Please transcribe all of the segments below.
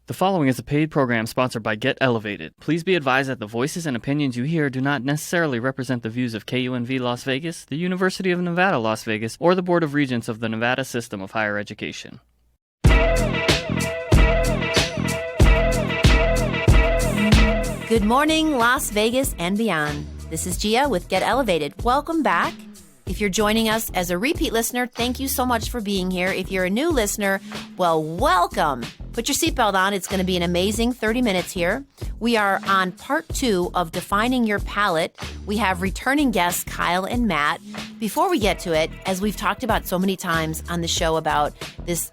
The following is a paid program sponsored by Get Elevated. Please be advised that the voices and opinions you hear do not necessarily represent the views of KUNV Las Vegas, the University of Nevada, Las Vegas, or the Board of Regents of the Nevada System of Higher Education. Good morning, Las Vegas and beyond. This is Gia with Get Elevated. Welcome back. If you're joining us as a repeat listener, thank you so much for being here. If you're a new listener, well, welcome. Put your seatbelt on. It's going to be an amazing 30 minutes here. We are on part 2 of Defining Your Palate. We have returning guests, Kyle and Matt. Before we get to it, as we've talked about so many times on the show about this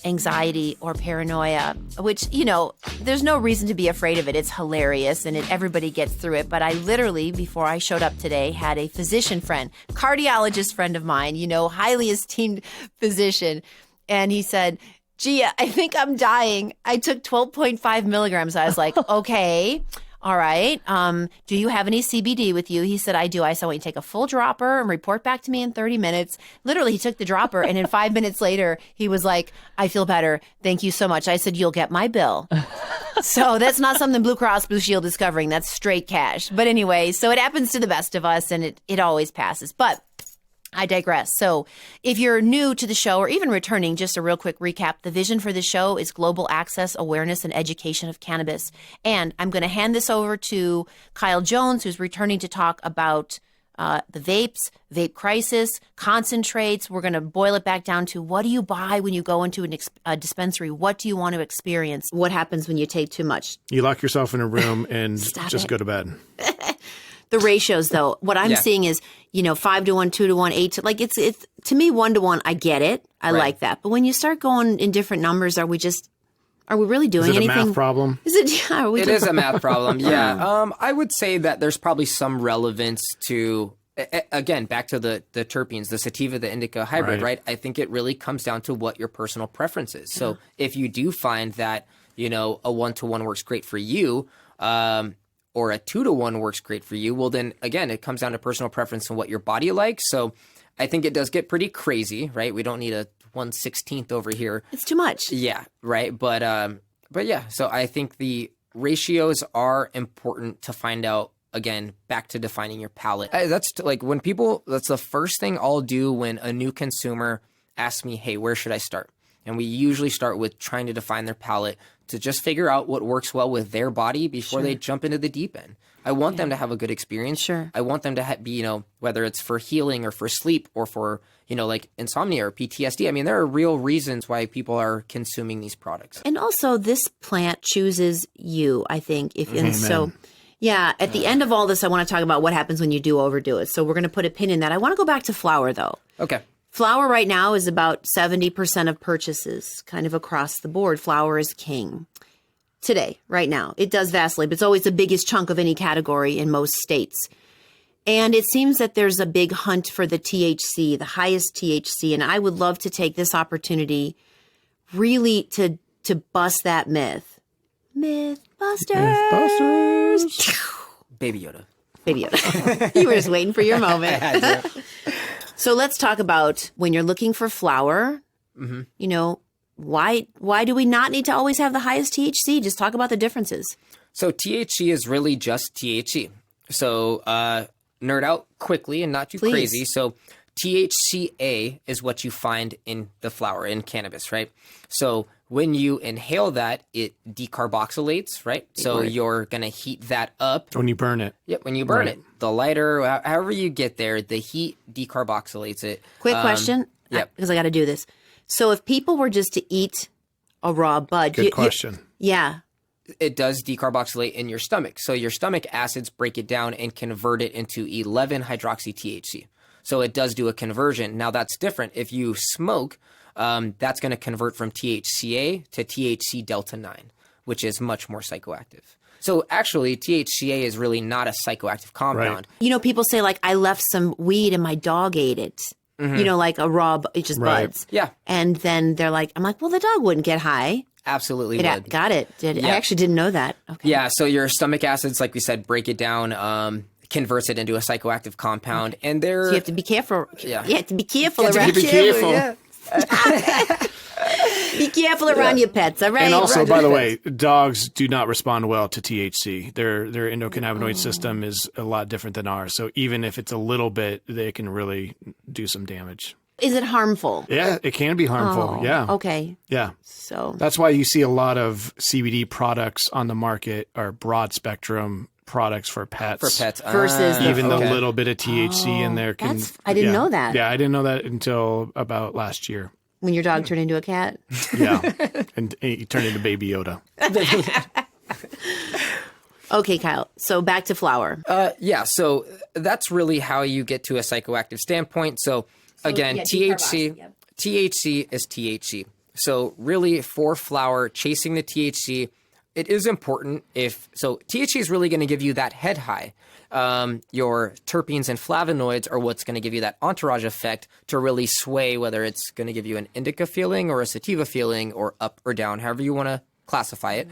anxiety or paranoia, which, you know, there's no reason to be afraid of it. It's hilarious and everybody gets through it. But I literally, before I showed up today, had a physician friend, cardiologist friend of mine, you know, highly esteemed physician. And he said, Gia, I think I'm dying. I took 12.5 milligrams. I was like, okay. All right. Do you have any CBD with you? He said, I do. I said, well, you take a full dropper and report back to me in 30 minutes. Literally, he took the dropper and then 5 minutes later, he was like, I feel better. Thank you so much. I said, you'll get my bill. So that's not something Blue Cross Blue Shield is covering. That's straight cash. But anyway, so it happens to the best of us and it always passes. But I digress. So if you're new to the show or even returning, just a real quick recap. The vision for the show is global access, awareness, and education of cannabis. And I'm going to hand this over to Kyle Jones, who's returning to talk about the vapes, Vape Crisis, concentrates. We're going to boil it back down to what do you buy when you go into a dispensary? What do you want to experience? What happens when you take too much? You lock yourself in a room and just go to bed. The ratios, though, what I'm seeing is, you know, 5 to 1, 2 to 1, 8 to, like, it's to me 1 to 1. I get it. I like that. But when you start going in different numbers, are we really doing anything? Is it a math problem? It is a math problem. Yeah. I would say that there's probably some relevance to, again, back to the terpenes, the sativa, the indica hybrid, right? I think it really comes down to what your personal preference is. So if you do find that, you know, a 1 to 1 works great for you, or a 2 to 1 works great for you, well, then again, it comes down to personal preference and what your body likes. So I think it does get pretty crazy, right? We don't need a 1/16th over here. It's too much. Yeah, right. But yeah, so I think the ratios are important to find out. Again, back to defining your palate. That's like when people, that's the first thing I'll do when a new consumer asks me, hey, where should I start? And we usually start with trying to define their palate to just figure out what works well with their body before they jump into the deep end. I want them to have a good experience. Sure. I want them to be, you know, whether it's for healing or for sleep or for, you know, like insomnia or PTSD. I mean, there are real reasons why people are consuming these products. And also this plant chooses you, I think. So, yeah, at the end of all this, I want to talk about what happens when you do overdo it. So we're going to put a pin in that. I want to go back to flower, though. Okay. Flour right now is about 70% of purchases, kind of across the board. Flour is king today, right now. It does vacillate, but it's always the biggest chunk of any category in most states. And it seems that there's a big hunt for the THC, the highest THC. And I would love to take this opportunity really to bust that myth. Mythbusters. Baby Yoda. Baby Yoda. You were just waiting for your moment. I had to. So let's talk about when you're looking for flour, you know, why do we not need to always have the highest THC? Just talk about the differences. So THC is really just THC. So nerd out quickly and not too crazy. So THCA is what you find in the flower, in cannabis, right? So when you inhale that, it decarboxylates, right? So you're going to heat that up. When you burn it. Yep, when you burn it. The lighter, however you get there, the heat decarboxylates it. Quick question, because I got to do this. So if people were just to eat a raw bud. Good question. Yeah. It does decarboxylate in your stomach. So your stomach acids break it down and convert it into 11-hydroxy-THC. So it does do a conversion. Now that's different. If you smoke, that's going to convert from THCA to THC delta 9, which is much more psychoactive. So actually, THCA is really not a psychoactive compound. Right. You know, people say, like, I left some weed and my dog ate it. You know, like a raw, it's just buds. Yeah. And then they're like, I'm like, well, the dog wouldn't get high. Absolutely would. Got it. I actually didn't know that. Okay. Yeah, so your stomach acids, like we said, break it down, converts it into a psychoactive compound, and they're... So you have to be careful. Yeah. You have to be careful. You have to be careful. Yeah. Be careful around your pets, all right? And also, Around by your the pets. way, dogs do not respond well to THC. Their endocannabinoid system is a lot different than ours. So even if it's a little bit, they can really do some damage. Is it harmful? Yeah, it can be harmful. Oh, Yeah. okay. Yeah. So That's why you see a lot of CBD products on the market are broad spectrum products for pets. For pets. Versus the- Even okay. the little bit of THC in there can. I didn't yeah. know that. Yeah, I didn't know that until about last year. when your dog turned into a cat. Yeah. And he turned into Baby Yoda. Okay, Kyle. So back to flower. Yeah, so that's really how you get to a psychoactive standpoint. So again, yeah, THC, decarbox, yep. THC is THC. So really for flower, chasing the THC, it is important so THC is really going to give you that head high. Your terpenes and flavonoids are what's going to give you that entourage effect to really sway whether it's going to give you an indica feeling or a sativa feeling or up or down, however you want to classify it.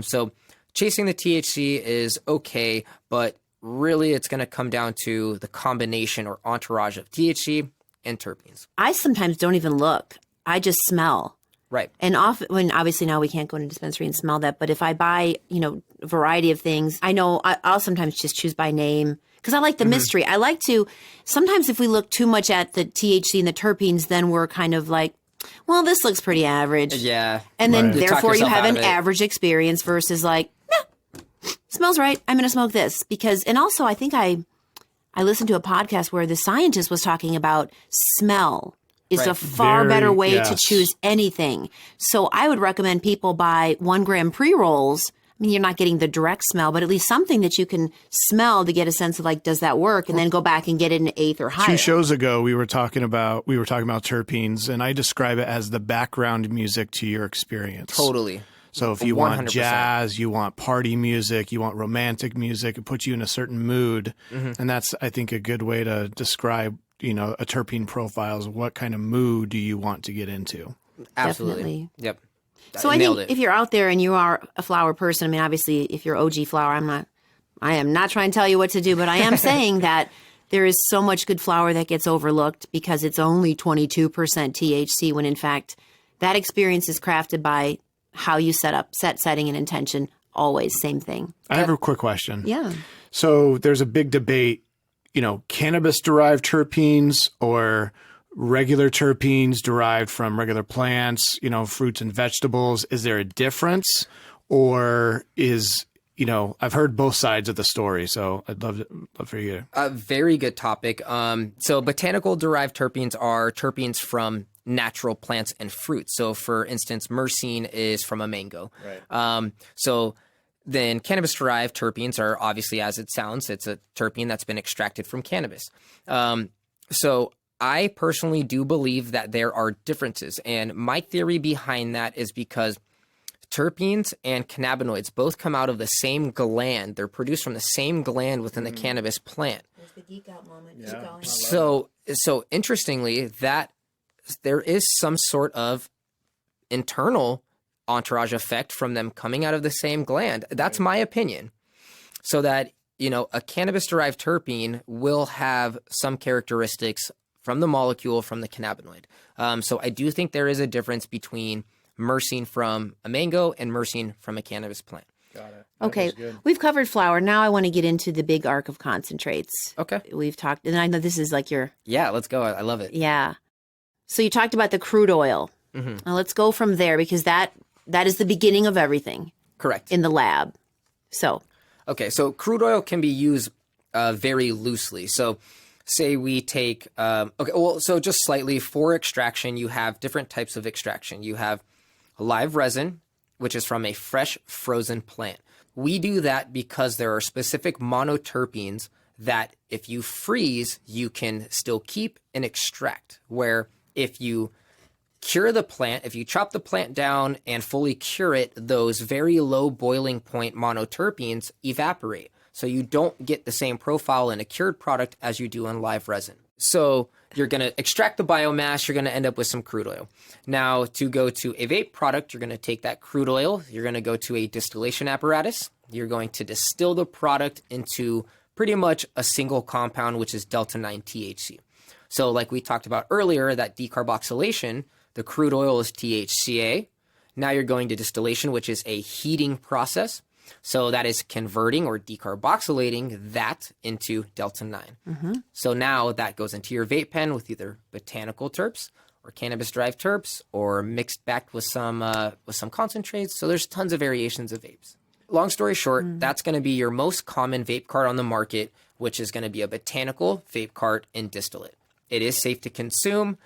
So chasing the THC is okay, but really it's going to come down to the combination or entourage of THC and terpenes. I sometimes don't even look. I just smell. Right. And often, when obviously now we can't go into a dispensary and smell that, but if I buy, a variety of things, I know I'll sometimes just choose by name because I like the mystery. I like to, sometimes if we look too much at the THC and the terpenes, then we're kind of like, well, this looks pretty average. Yeah. And then Right. therefore you yourself have out an of it. average experience versus like, smells right. I'm going to smoke this and also I think I listened to a podcast where the scientist was talking about smell is Right. a far Very- better way to yes. choose anything. So I would recommend people buy 1 gram pre-rolls. I mean, you're not getting the direct smell, but at least something that you can smell to get a sense of like, does that work? And then go back and get it an eighth or higher. 2 shows ago, we were talking about terpenes, and I describe it as the background music to your experience. Totally. So if you want 100%. jazz, you want party music, you want romantic music, it puts you in a certain mood. And that's, I think, a good way to describe, a terpene profile is what kind of mood do you want to get into? Absolutely. Definitely. Yep. So I Nailed think it. if you're out there and you are a flower person, I mean, obviously, if you're OG flower, I am not trying to tell you what to do, but I am saying that there is so much good flower that gets overlooked because it's only 22% THC when in fact that experience is crafted by how you setting and intention, always same thing. I have a quick question. Yeah. So there's a big debate, cannabis-derived terpenes or regular terpenes derived from regular plants, fruits and vegetables. Is there a difference, or is I've heard both sides of the story, so I'd love for you to. A very good topic. So botanical derived terpenes are terpenes from natural plants and fruits. So for instance, myrcene is from a mango. Right. So then cannabis derived terpenes are obviously, as it sounds, it's a terpene that's been extracted from cannabis. So I personally do believe that there are differences. And my theory behind that is because terpenes and cannabinoids both come out of the same gland. They're produced from the same gland within the cannabis plant. There's the geek out moment. So interestingly, that there is some sort of internal entourage effect from them coming out of the same gland. That's my opinion. So that, a cannabis-derived terpene will have some characteristics from the molecule from the cannabinoid. So I do think there is a difference between myrcene from a mango and myrcene from a cannabis plant. Got it. Okay, we've covered flower. Now I want to get into the big arc of concentrates. Okay. We've talked, and I know this is like your, Yeah, let's go. I love it. yeah. So you talked about the crude oil. Now let's go from there because that is the beginning of everything Correct. in the lab. So, Okay, so crude oil can be used very loosely. So say we take, so just slightly for extraction, you have different types of extraction. You have live resin, which is from a fresh frozen plant. We do that because there are specific monoterpenes that if you freeze, you can still keep and extract. Where if you cure the plant, if you chop the plant down and fully cure it, those very low boiling point monoterpenes evaporate. So you don't get the same profile in a cured product as you do in live resin. So you're going to extract the biomass, you're going to end up with some crude oil. Now, to go to a vape product, you're going to take that crude oil, you're going to go to a distillation apparatus, you're going to distill the product into pretty much a single compound, which is delta-9 THC. So like we talked about earlier, that decarboxylation The crude oil is THCA. Now you're going to distillation, which is a heating process. So that is converting or decarboxylating that into Delta-9. So now that goes into your vape pen with either botanical terps or cannabis-derived terps, or mixed back with some concentrates. So there's tons of variations of vapes. Long story short, that's going to be your most common vape cart on the market, which is going to be a botanical vape cart in distillate. It is safe to consume.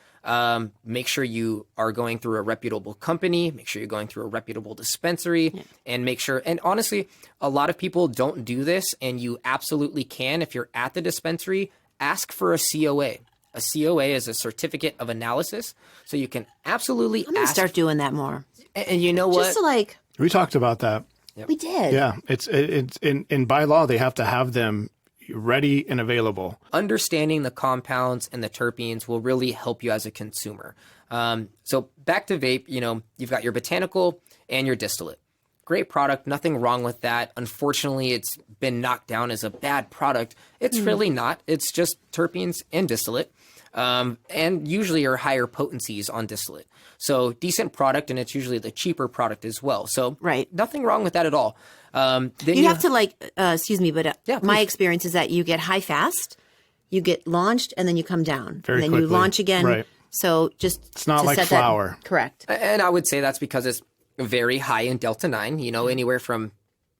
Make sure you are going through a reputable company. Make sure you're going through a reputable dispensary, and make sure. And honestly, a lot of people don't do this, and you absolutely can. If you're at the dispensary, ask for a COA. A COA is a certificate of analysis, so you can absolutely. I'm gonna start doing that more. And you know what? Just to We talked about that. we did. Yeah, it's in by law they have to have them ready and available. Understanding the compounds and the terpenes will really help you as a consumer. So back to vape, you've got your botanical and your distillate. Great product, nothing wrong with that. Unfortunately, it's been knocked down as a bad product. It's really not. It's just terpenes and distillate, and usually are higher potencies on distillate. So decent product, and it's usually the cheaper product as well. So nothing wrong with that at all. Then you have to excuse me, but my please. experience is that you get high fast, you get launched, and then you come down. Very and then quickly. you launch again. Right. So just It's not to like set flour. Correct. And I would say that's because it's very high in Delta-9, anywhere from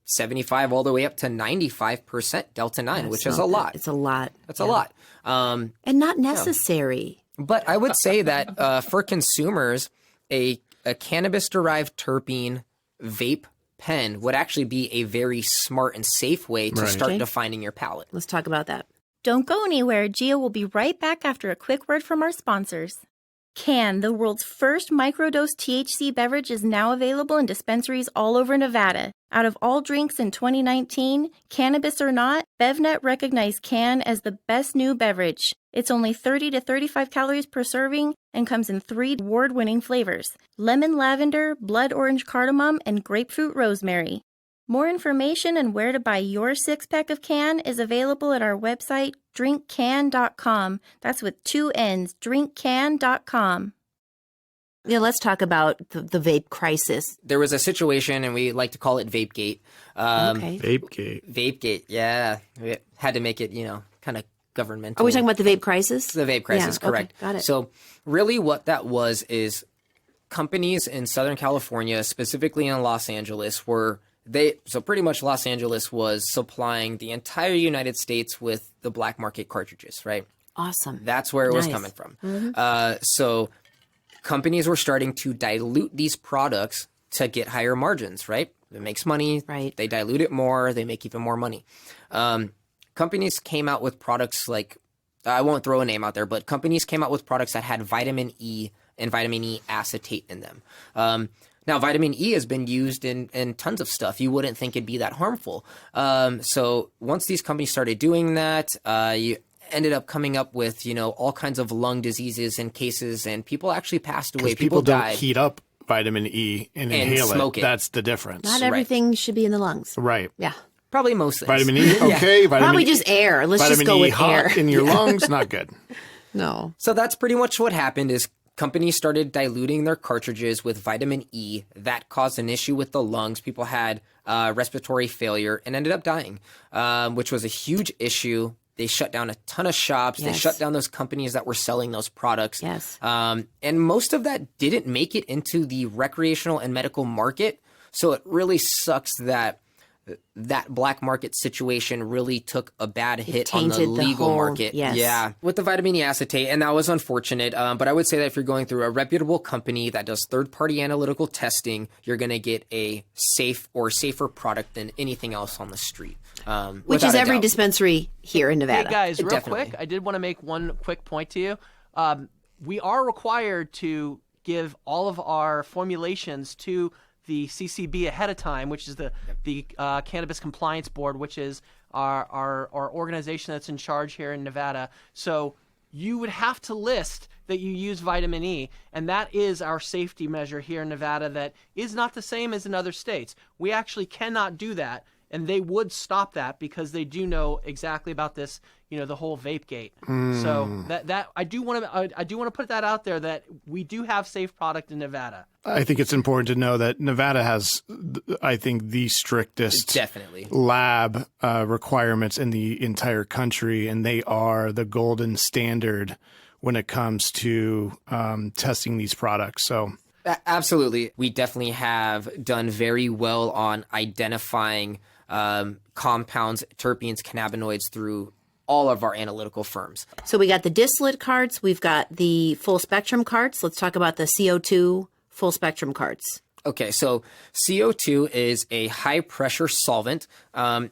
75 all the way up to 95% Delta-9, which is a lot. It's a lot. That's a lot. And not necessary. But I would say that for consumers, a cannabis-derived terpene vape pen would actually be a very smart and safe way to start defining your palate. Let's talk about that. Don't go anywhere. Gia will be right back after a quick word from our sponsors. Can, the world's first microdose THC beverage, is now available in dispensaries all over Nevada. Out of all drinks in 2019, cannabis or not, BevNet recognized Can as the best new beverage. It's only 30 to 35 calories per serving and comes in 3 award-winning flavors: lemon lavender, blood orange cardamom, and grapefruit rosemary. More information and where to buy your 6-pack of Can is available at our website, drinkcan.com. That's with 2 N's, drinkcan.com. Yeah, let's talk about the vape crisis. There was a situation, and we like to call it Vapegate. Vapegate. Vapegate, yeah. We had to make it, kind of governmental. Are we talking about the vape crisis? The vape crisis, correct. Okay, got it. So really what that was is companies in Southern California, specifically in Los Angeles, so pretty much Los Angeles was supplying the entire United States with the black market cartridges, right? Awesome. That's where it was coming from. So companies were starting to dilute these products to get higher margins, right? It makes money. Right. They dilute it more. They make even more money. Companies came out with products like, I won't throw a name out there, but companies came out with products that had vitamin E and vitamin E acetate in them. Now, vitamin E has been used in tons of stuff. You wouldn't think it'd be that harmful. So once these companies started doing that, you ended up coming up with, all kinds of lung diseases and cases, and people actually passed away. People don't died. heat up vitamin E and inhale smoke it. That's the difference. Not everything should be in the lungs. Right. Yeah. Probably most things. Vitamin E, okay. Vitamin Probably just air. Let's vitamin just go E with hot air. in your lungs, not good. No. So that's pretty much what happened is companies started diluting their cartridges with vitamin E. That caused an issue with the lungs. People had respiratory failure and ended up dying, which was a huge issue. They shut down a ton of shops. Yes. They shut down those companies that were selling those products. Yes. And most of that didn't make it into the recreational and medical market. So it really sucks that black market situation really took a bad hit on the tainted the legal whole- market. yes. Yeah, with the vitamin E acetate, and that was unfortunate. But I would say that if you're going through a reputable company that does third-party analytical testing, you're going to get a safe or safer product than anything else on the street. Which is every dispensary here in Nevada. Hey guys, real Definitely. quick, I did want to make one quick point to you. We are required to give all of our formulations to the CCB ahead of time, which is the Cannabis Compliance Board, which is our organization that's in charge here in Nevada. So you would have to list that you use vitamin E, and that is our safety measure here in Nevada that is not the same as in other states. We actually cannot do that and they would stop that because they do know exactly about this, the whole vape gate. So that I do want to put that out there, that we do have safe product in Nevada. I think it's important to know that Nevada has, I think, the strictest Definitely lab requirements in the entire country, and they are the golden standard when it comes to testing these products. So. Absolutely. We definitely have done very well on identifying compounds, terpenes, cannabinoids through all of our analytical firms. So we got the distillate carts. We've got the full spectrum carts. Let's talk about the CO2 full spectrum carts. Okay, so CO2 is a high pressure solvent.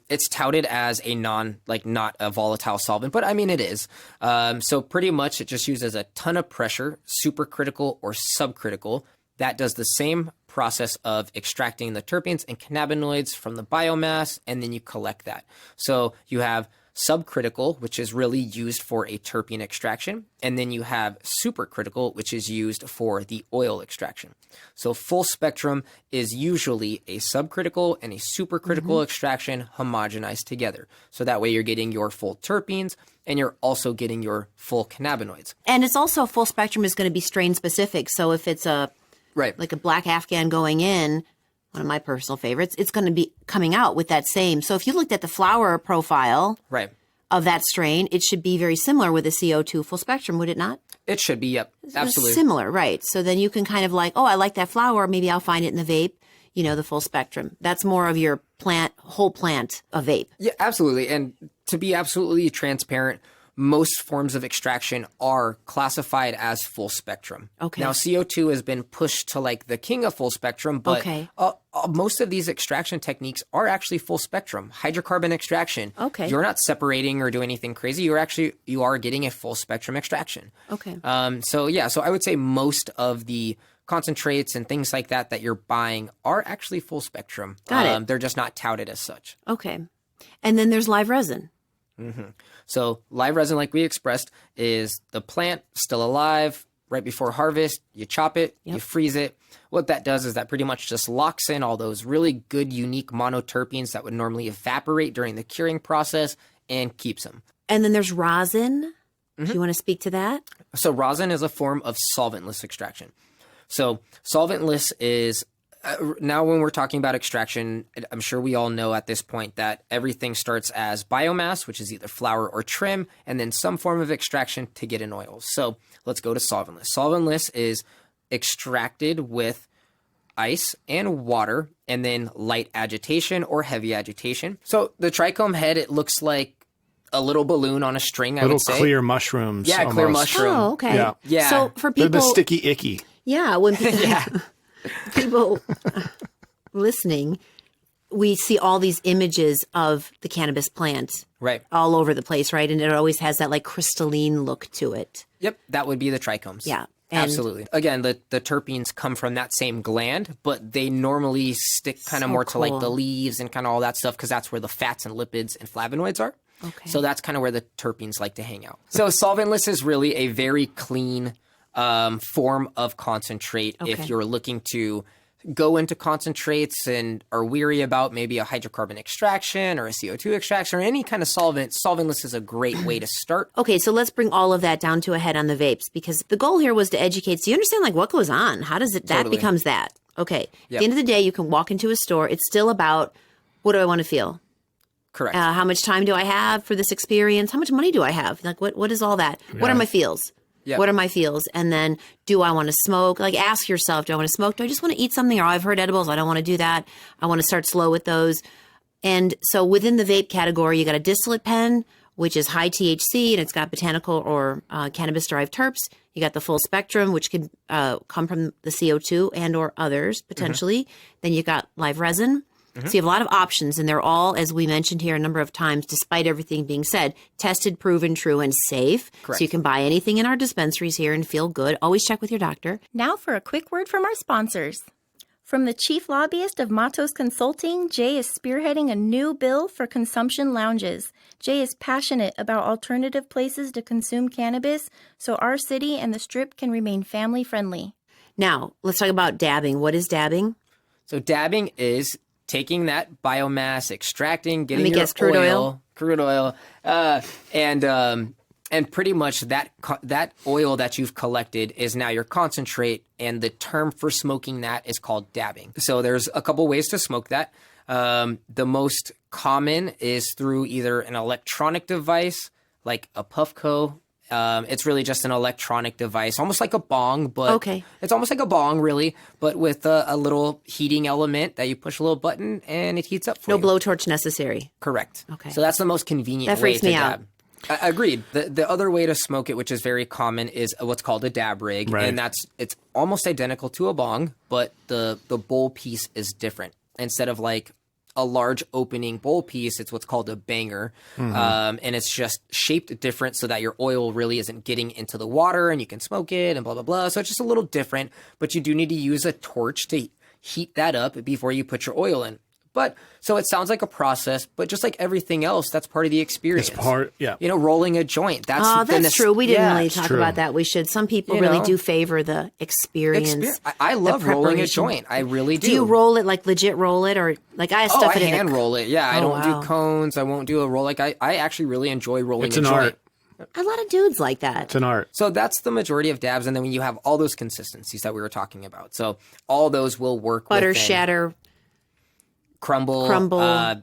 It's touted as a not a volatile solvent, but I mean it is. So pretty much it just uses a ton of pressure, supercritical or subcritical. That does the same process of extracting the terpenes and cannabinoids from the biomass, and then you collect that. So you have subcritical, which is really used for a terpene extraction, and then you have supercritical, which is used for the oil extraction. So full spectrum is usually a subcritical and a supercritical extraction homogenized together. So that way you're getting your full terpenes and you're also getting your full cannabinoids. And it's also full spectrum is going to be strain specific. So if it's like a black Afghan going in, one of my personal favorites, it's going to be coming out with that same. So if you looked at the flower profile of that strain, it should be very similar with the CO2 full spectrum, would it not? It should be, yep, absolutely. Similar, right. So then you can kind of like, oh, I like that flower. Maybe I'll find it in the vape, the full spectrum. That's more of your whole plant of vape. Yeah, absolutely. And to be absolutely transparent, most forms of extraction are classified as full spectrum. Okay. Now, CO2 has been pushed to like the king of full spectrum, but most of these extraction techniques are actually full spectrum. Hydrocarbon extraction. Okay. You're not separating or doing anything crazy. You are getting a full spectrum extraction. Okay. So I would say most of the concentrates and things like that you're buying are actually full spectrum. Got it. They're just not touted as such. Okay. And then there's live resin. So live resin, like we expressed, is the plant still alive right before harvest. You chop it, you freeze it. What that does is that pretty much just locks in all those really good, unique monoterpenes that would normally evaporate during the curing process and keeps them. And then there's rosin. Do you want to speak to that? So rosin is a form of solventless extraction. So solventless is now when we're talking about extraction, I'm sure we all know at this point that everything starts as biomass, which is either flour or trim, and then some form of extraction to get an oil. So let's go to solventless. Solventless is extracted with ice and water and then light agitation or heavy agitation. So the trichome head, it looks like a little balloon on a string, I would say. Little clear mushrooms. Yeah, almost. clear mushroom. Oh, okay. Yeah. So for people... They're the sticky icky. Yeah, when people... people listening, we see all these images of the cannabis plant all over the place, right? And it always has that like crystalline look to it. Yep, that would be the trichomes. Yeah. Absolutely. Again, the terpenes come from that same gland, but they normally stick kind of more to like the leaves and kind of all that stuff because that's where the fats and lipids and flavonoids are. Okay. So that's kind of where the terpenes like to hang out. So solventless is really a very clean form of concentrate if you're looking to go into concentrates and are weary about maybe a hydrocarbon extraction or a CO2 extraction or any kind of solvent. Solventless is a great way to start. Okay, so let's bring all of that down to a head on the vapes because the goal here was to educate. So you understand like what goes on? How does it, that becomes that? Okay. At the end of the day, you can walk into a store. It's still about what do I want to feel? Correct. How much time do I have for this experience? How much money do I have? Like what is all that? Yeah. What are my feels? Yep. What are my feels? And then do I want to smoke? Like ask yourself, do I want to smoke? Do I just want to eat something? Or I've heard edibles. I don't want to do that. I want to start slow with those. And so within the vape category, you got a distillate pen, which is high THC and it's got botanical or cannabis derived terps. You got the full spectrum, which could come from the CO2 and or others potentially. Then you got live resin. So you have a lot of options, and they're all, as we mentioned here a number of times, despite everything being said, tested, proven, true, and safe. Correct. So you can buy anything in our dispensaries here and feel good. Always check with your doctor. Now for a quick word from our sponsors. From the chief lobbyist of Matos Consulting, Jay is spearheading a new bill for consumption lounges. Jay is passionate about alternative places to consume cannabis, so our city and the Strip can remain family-friendly. Now, let's talk about dabbing. What is dabbing? So dabbing is taking that biomass, extracting, getting Let me your guess, crude oil? crude oil, and pretty much that oil that you've collected is now your concentrate, and the term for smoking that is called dabbing. So there's a couple ways to smoke that. The most common is through either an electronic device like a Puffco. It's really just an electronic device, almost like a bong, but Okay. It's almost like a bong, really, but with a little heating element that you push a little button and it heats up for No you. blowtorch necessary. Correct. Okay. So that's the most convenient That way freaks to me out. dab. Agreed. The other way to smoke it, which is very common, is what's called a dab rig, Right. and it's almost identical to a bong, but the bowl piece is different. Instead of like a large opening bowl piece, it's what's called a banger, and it's just shaped different so that your oil really isn't getting into the water, and you can smoke it and blah blah blah. So it's just a little different, but you do need to use a torch to heat that up before you put your oil in. But so it sounds like a process, but just like everything else, that's part of the experience. It's part, yeah. You know, rolling a joint. That's Oh, the that's true. We didn't really it's talk true. about that. We should. Some people You really know. do favor the experience. I love the rolling a preparation. joint. I really do. Do you roll it like legit roll it, or like I Oh, stuff I it in hand a, roll it. Yeah, I Oh, don't wow. do cones. I won't do a roll. Like I actually really enjoy rolling It's a an joint. art. A lot of dudes like that. It's an art. So that's the majority of dabs, and then when you have all those consistencies that we were talking about, so all those will work. Butter, within shatter. crumble,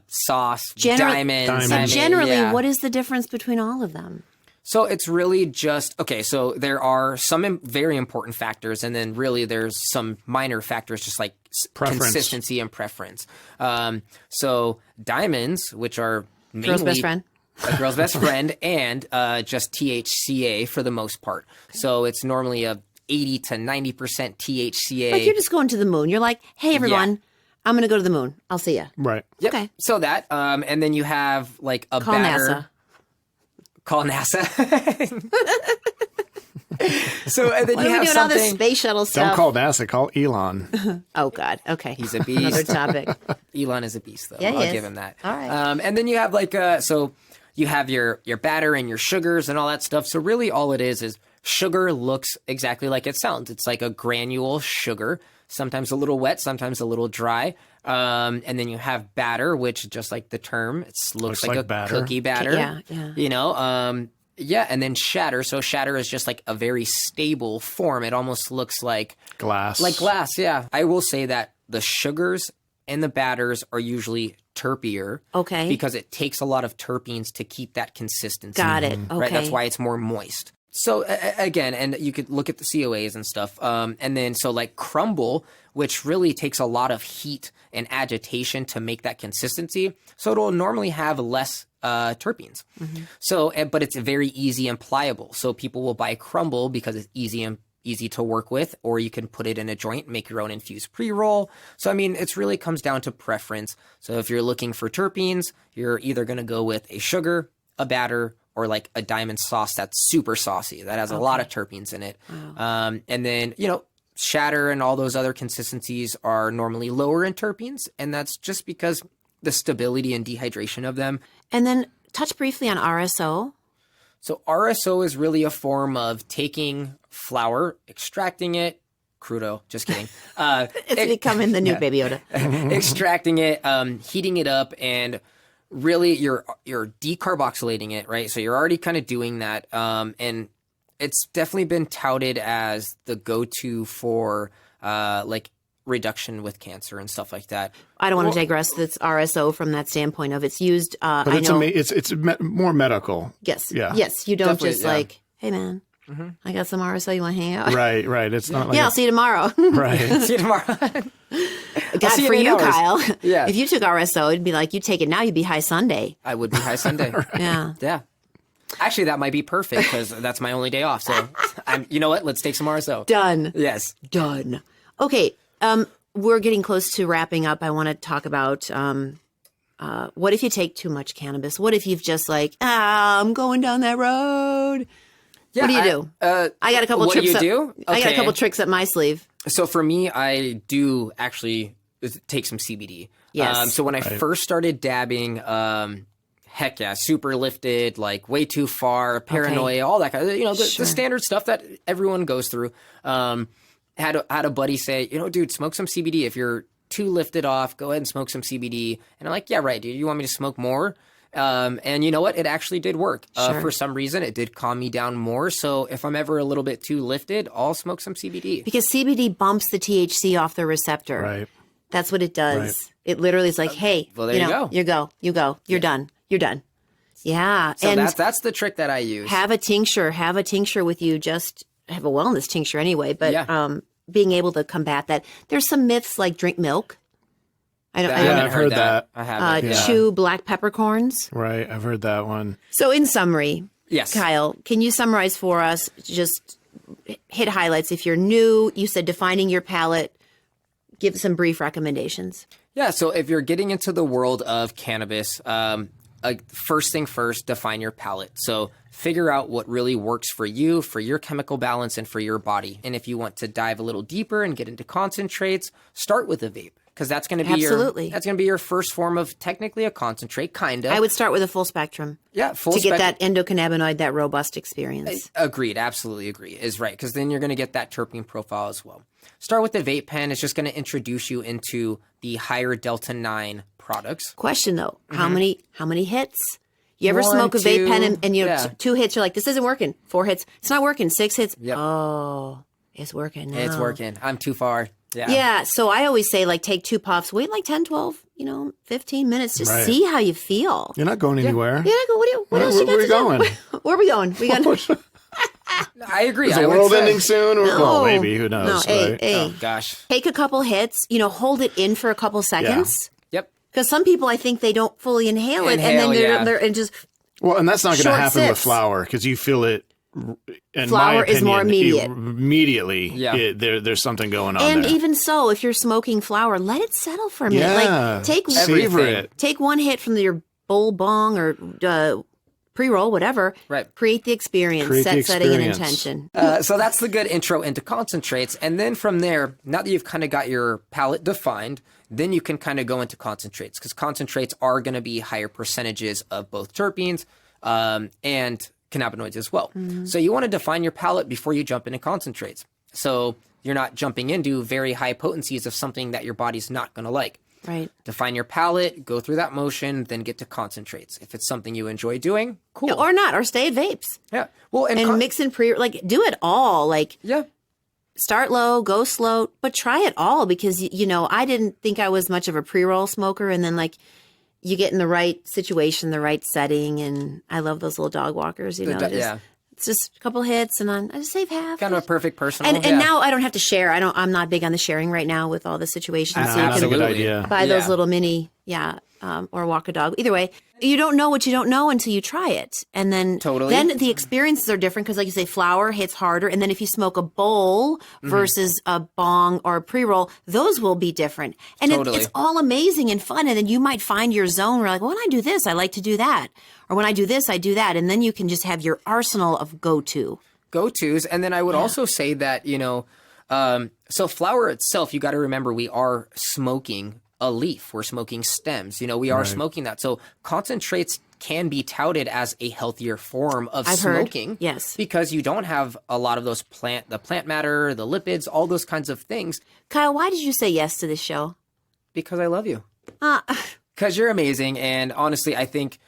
sauce, diamonds. Diamonds. I mean, Generally, yeah. what is the difference between all of them? So it's really just, okay, so there are some very important factors, and then really there's some minor factors, just like Preference. consistency and preference. So diamonds, which are mainly Girl's best friend. a girl's best friend, and just THCA for the most part. So it's normally a 80 to 90% THCA. Like you're just going to the moon. You're like, hey, everyone, I'm going to go to the moon. I'll see you. Right. Yep. Okay. So that, and then you have like a Call batter. NASA. Call NASA. So and then What you are we have doing all this something. space shuttle stuff? Don't call NASA, call Elon. Oh, God. Okay. He's a beast. Another topic. Elon is a beast, though. Yeah, he I'll is. give him that. All right. And then you have like so you have your batter and your sugars and all that stuff. So really, all it is sugar looks exactly like it sounds. It's like a granule sugar, sometimes a little wet, sometimes a little dry. And then you have batter, which just like the term, it looks like a batter. cookie batter. Yeah, yeah. You know, yeah, and then shatter. So shatter is just like a very stable form. It almost looks like Glass. like glass, yeah. I will say that the sugars and the batters are usually terpier. Okay. Because it takes a lot of terpenes to keep that consistency. Got it. Okay. Right? That's why it's more moist. So again, and you could look at the COAs and stuff. And then so like crumble, which really takes a lot of heat and agitation to make that consistency. So it'll normally have less terpenes. So, but it's very easy and pliable. So people will buy crumble because it's easy to work with, or you can put it in a joint, make your own infused pre-roll. So, I mean, it really comes down to preference. So if you're looking for terpenes, you're either going to go with a sugar, a batter, or like a diamond sauce that's super saucy, that has a lot of terpenes in it. Wow. And then, you know, shatter and all those other consistencies are normally lower in terpenes, and that's just because the stability and dehydration of them. And then touch briefly on RSO. So RSO is really a form of taking flour, extracting it, crude oil, just kidding. It's becoming the new Baby Yoda. Extracting it, heating it up, and really you're decarboxylating it, right? So you're already kind of doing that. And it's definitely been touted as the go-to for like reduction with cancer and stuff like that. I don't want to digress. That's RSO from that standpoint of it's used. But I know. it's more medical. Yes. Yeah. Yes. You don't Definitely, just yeah. like, hey, man, I got some RSO. You want to hang out? Right, right. It's not like Yeah, I'll see you tomorrow. right. See you tomorrow. God, see you for in 8 you, hours. Kyle. Yeah. If you took RSO, it'd be like, you take it now, you'd be high Sunday. I would be high Sunday. Yeah. Yeah. Actually, that might be perfect because that's my only day off. So, you know what? Let's take some RSO. Done. Yes. Done. Okay. We're getting close to wrapping up. I want to talk about what if you take too much cannabis? What if you've just like, I'm going down that road? Yeah, What do you do? I got a couple what tricks. do you do? I got a Okay. couple tricks up my sleeve. So for me, I do actually take some CBD. Yes. So when I first started dabbing, heck yeah, super lifted, like way too far, paranoia, all that kind of, you know, the standard stuff that everyone goes through. Had a buddy say, you know, dude, smoke some CBD. If you're too lifted off. Go ahead and smoke some CBD. And I'm like, yeah, right, dude. You want me to smoke more? And you know what? It actually did work. Sure. For some reason, it did calm me down more. So if I'm ever a little bit too lifted, I'll smoke some CBD. Because CBD bumps the THC off the receptor. Right. That's what it does. Right. It literally is like, hey, well, there you go. You go. You're done. You're done. Yeah. So and that's the trick that I use. Have a tincture with you. Just have a wellness tincture anyway. But being able to combat that. There's some myths like drink milk. I've heard that. I haven't. Chew black peppercorns. Right. I've heard that one. So in summary, yes, Kyle, can you summarize for us, just hit highlights? If you're new, you said defining your palate, give some brief recommendations. Yeah. So if you're getting into the world of cannabis, first thing first, define your palate. So figure out what really works for you, for your chemical balance, and for your body. And if you want to dive a little deeper and get into concentrates, start with a vape. Because that's going to be your first form of technically a concentrate, kind of. I would start with a full spectrum. Yeah, full to get that endocannabinoid, that robust experience. Agreed, absolutely agree. Is right, because then you're going to get that terpene profile as well. Start with the vape pen. It's just going to introduce you into the higher delta 9 products. Question though, how many hits? You ever smoke a vape pen and you know 2 hits? You're like, this isn't working. 4 hits, it's not working. 6 hits. Yep. Oh, it's working now. It's working. I'm too far. Yeah. So I always say, like, take 2 puffs, wait like 10, 12, 15 minutes, just see how you feel. You're not going anywhere. Yeah, what else you got to do? Where are we going? We got. I agree. Is the world ending soon? Well, maybe. Who knows? No, right? Oh, gosh. Take a couple hits, hold it in for a couple seconds. Yeah. Yep. Because some people, I think they don't fully inhale it. And then they're and just. Well, and that's not going to happen sips. with flour because you feel it. In flour my opinion, is more immediate. Immediately, there's something going on and there. even so, if you're smoking flour, let it settle for a minute. Like, savor it. Take 1 hit from your bowl bong or pre-roll, whatever. Right. Create the experience. Setting an intention. So that's the good intro into concentrates. And then from there, now that you've kind of got your palate defined, then you can kind of go into concentrates, because concentrates are going to be higher percentages of both terpenes and cannabinoids as well. Mm-hmm. So you want to define your palate before you jump into concentrates. So you're not jumping into very high potencies of something that your body's not going to like. Right. Define your palate, go through that motion, then get to concentrates. If it's something you enjoy doing, cool. Or not, or stay at vapes. Yeah. Well, and mix in do it all. Start low, go slow, but try it all, because, I didn't think I was much of a pre-roll smoker, and then you get in the right situation, the right setting, and I love those little dog walkers, It's just a couple hits, and I just save half. Kind of a perfect personal. And now I don't have to share. I'm not big on the sharing right now with all the situations. So you that's a good idea. Buy those little mini, or walk a dog. Either way, you don't know what you don't know until you try it, and then then the experiences are different, because, like you say, flour hits harder, and then if you smoke a bowl versus a bong or a pre-roll, those will be different, and it's all amazing and fun. And then you might find your zone where, like, well, when I do this, I like to do that, or when I do this, I do that, and then you can just have your arsenal of go-tos. And then I would also say that so flour itself, you got to remember, we are smoking a leaf. We're smoking stems. We are smoking that. So concentrates can be touted as a healthier form of smoking. Heard. Yes. Because you don't have a lot of those the plant matter, the lipids, all those kinds of things. Kyle, why did you say yes to this show? Because I love you. Because you're amazing. And honestly, I think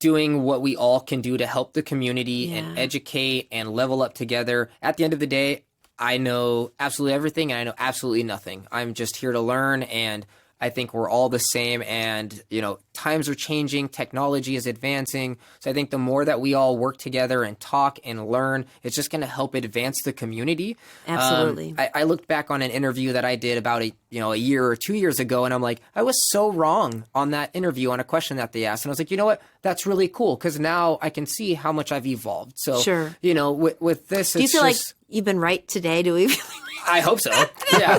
doing what we all can do to help the community and educate and level up together. At the end of the day, I know absolutely everything and I know absolutely nothing. I'm just here to learn, and I think we're all the same, and, times are changing, technology is advancing. So I think the more that we all work together and talk and learn, it's just going to help advance the community. Absolutely. I looked back on an interview that I did about a year or 2 years ago, and I'm like, I was so wrong on that interview on a question that they asked. And I was like, you know what? That's really cool, because now I can see how much I've evolved. So, sure. With this, do you feel like you've been right today? Do we? I hope so. Yeah.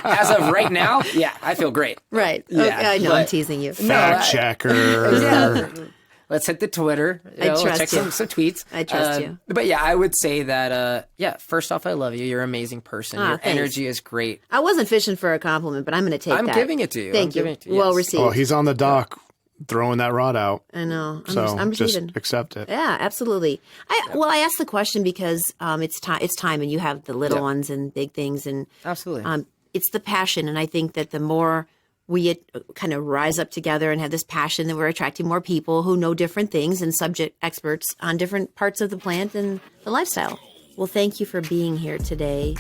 As of right now, I feel great. Right. Yeah, okay, I know, I'm teasing you. Fact checker. Let's hit the Twitter. Check some tweets. I trust you. But I would say that, first off, I love you. You're an amazing person. Your energy is great. I wasn't fishing for a compliment, but I'm going to take that. I'm giving it to you. Thank you. Well received. Oh, he's on the dock throwing that rod out. I know. I'm receiving. Just accept it. Yeah, absolutely. I asked the question because it's time, and you have the little ones and big things, and absolutely. it's the passion. And I think that the more we kind of rise up together and have this passion, that we're attracting more people who know different things and subject experts on different parts of the plant and the lifestyle. Well, thank you for being here today.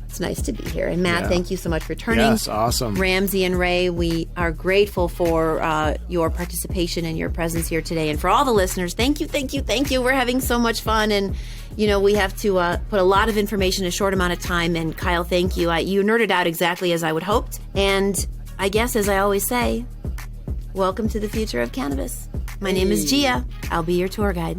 It's nice to be here. And Matt, thank you so much for turning. Yes, awesome. Ramsey and Ray, we are grateful for your participation and your presence here today. And for all the listeners, thank you. We're having so much fun. And, we have to put a lot of information in a short amount of time. And Kyle, thank you. You nerded out exactly as I would hoped. And I guess, as I always say, welcome to the future of cannabis. My name is Gia. I'll be your tour guide.